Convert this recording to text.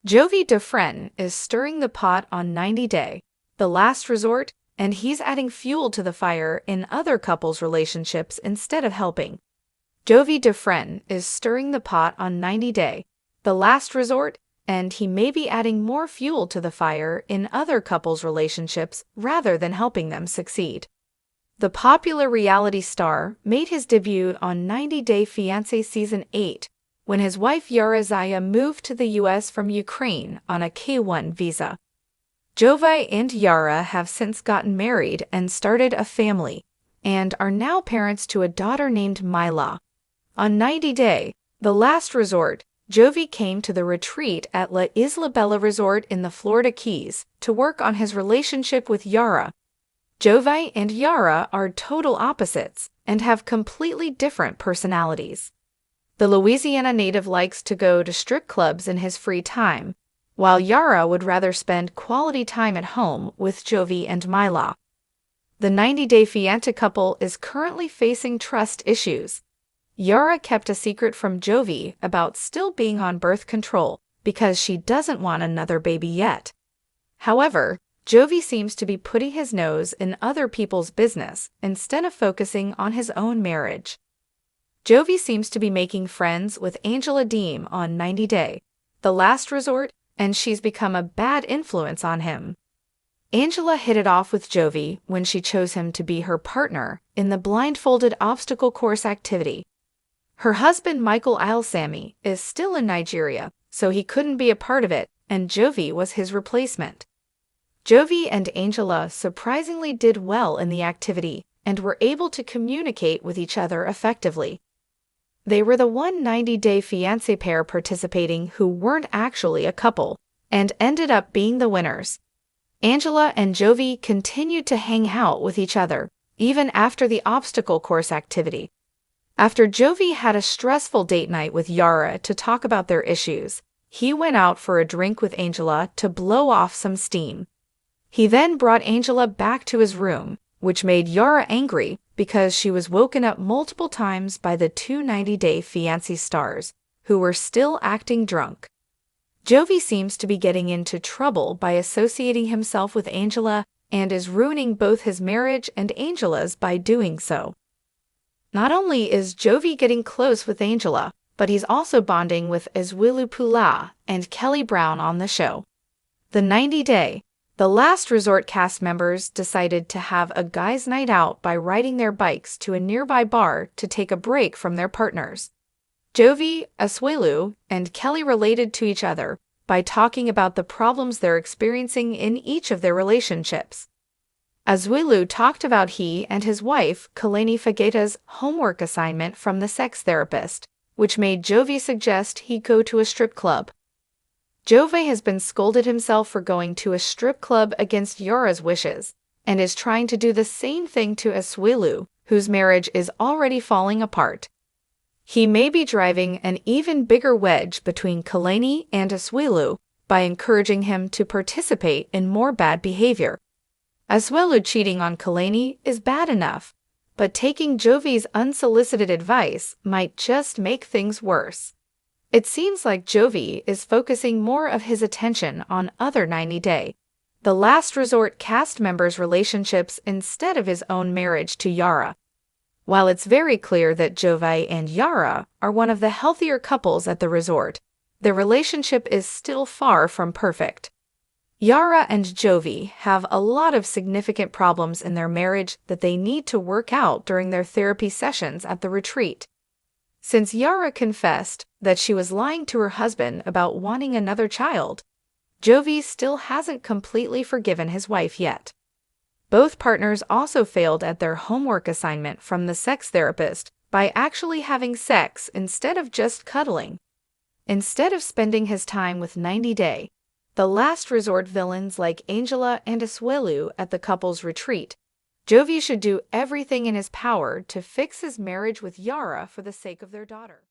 Jovi is stirring the pot on 90 Day, the last resort, and he's adding fuel to the fire in other couples' relationships instead of helping. Jovi is stirring the pot on 90 Day, the last resort, and he may be adding more fuel to the fire in other couples' relationships rather than helping them succeed. The popular reality star made his debut on 90 Day Fiance Season 8 when his wife Yara moved to the US from Ukraine on a K-1 visa. Jovi and Yara have since gotten married and started a family, and are now parents to a daughter named Mila. On 90 Day, the last resort, Jovi came to the retreat at La Isla Bella Resort in the Florida Keys to work on his relationship with Yara. Jovi and Yara are total opposites and have completely different personalities. The Louisiana native likes to go to strip clubs in his free time, while Yara would rather spend quality time at home with Jovi and Mila. The 90 Day Fiance couple is currently facing trust issues. Yara kept a secret from Jovi about still being on birth control because she doesn't want another baby yet. However, Jovi seems to be putting his nose in other people's business instead of focusing on his own marriage. Jovi seems to be making friends with Angela on 90 Day, the last resort, and she's become a bad influence on him. Angela hit it off with Jovi when she chose him to be her partner in the Blindfolded obstacle course activity. Her husband Michael Alsami is still in Nigeria, so he couldn't be a part of it, and Jovi was his replacement. Jovi and Angela surprisingly did well in the activity and were able to communicate with each other effectively. They were the one 90 Day Fiance pair participating who weren't actually a couple, and ended up being the winners. Angela and Jovi continued to hang out with each other, even after the obstacle course activity. After Jovi had a stressful date night with Yara to talk about their issues, he went out for a drink with Angela to blow off some steam. He then brought Angela back to his room, which made Yara angry because she was woken up multiple times by the two 90 Day Fiancé stars, who were still acting drunk. Jovi seems to be getting into trouble by associating himself with Angela and is ruining both his marriage and Angela's by doing so. Not only is Jovi getting close with Angela, but he's also bonding with Ezwilu Pula and Kelly Brown on the show. The 90 Day, the last resort cast members decided to have a guys' night out by riding their bikes to a nearby bar to take a break from their partners. Jovi, Ezwilu, and Kelly related to each other by talking about the problems they're experiencing in each of their relationships. Ezwilu talked about he and his wife Kalani Fageta's homework assignment from the sex therapist, which made Jovi suggest he go to a strip club. Jovi has been scolded himself for going to a strip club against Yara's wishes, and is trying to do the same thing to Ezwilu, whose marriage is already falling apart. He may be driving an even bigger wedge between Kalani and Ezwilu by encouraging him to participate in more bad behavior. Ezwilu cheating on Kalani is bad enough, but taking Jovi's unsolicited advice might just make things worse. It seems like Jovi is focusing more of his attention on other 90 Day, the last resort cast members' relationships instead of his own marriage to Yara. While it's very clear that Jovi and Yara are one of the healthier couples at the resort, their relationship is still far from perfect. Yara and Jovi have a lot of significant problems in their marriage that they need to work out during their therapy sessions at the retreat. Since Yara confessed that she was lying to her husband about wanting another child, Jovi still hasn't completely forgiven his wife yet. Both partners also failed at their homework assignment from the sex therapist by actually having sex instead of just cuddling. Instead of spending his time with 90 Day, the last resort villains like Angela and Ezwilu at the couple's retreat, Jovi should do everything in his power to fix his marriage with Yara for the sake of their daughter.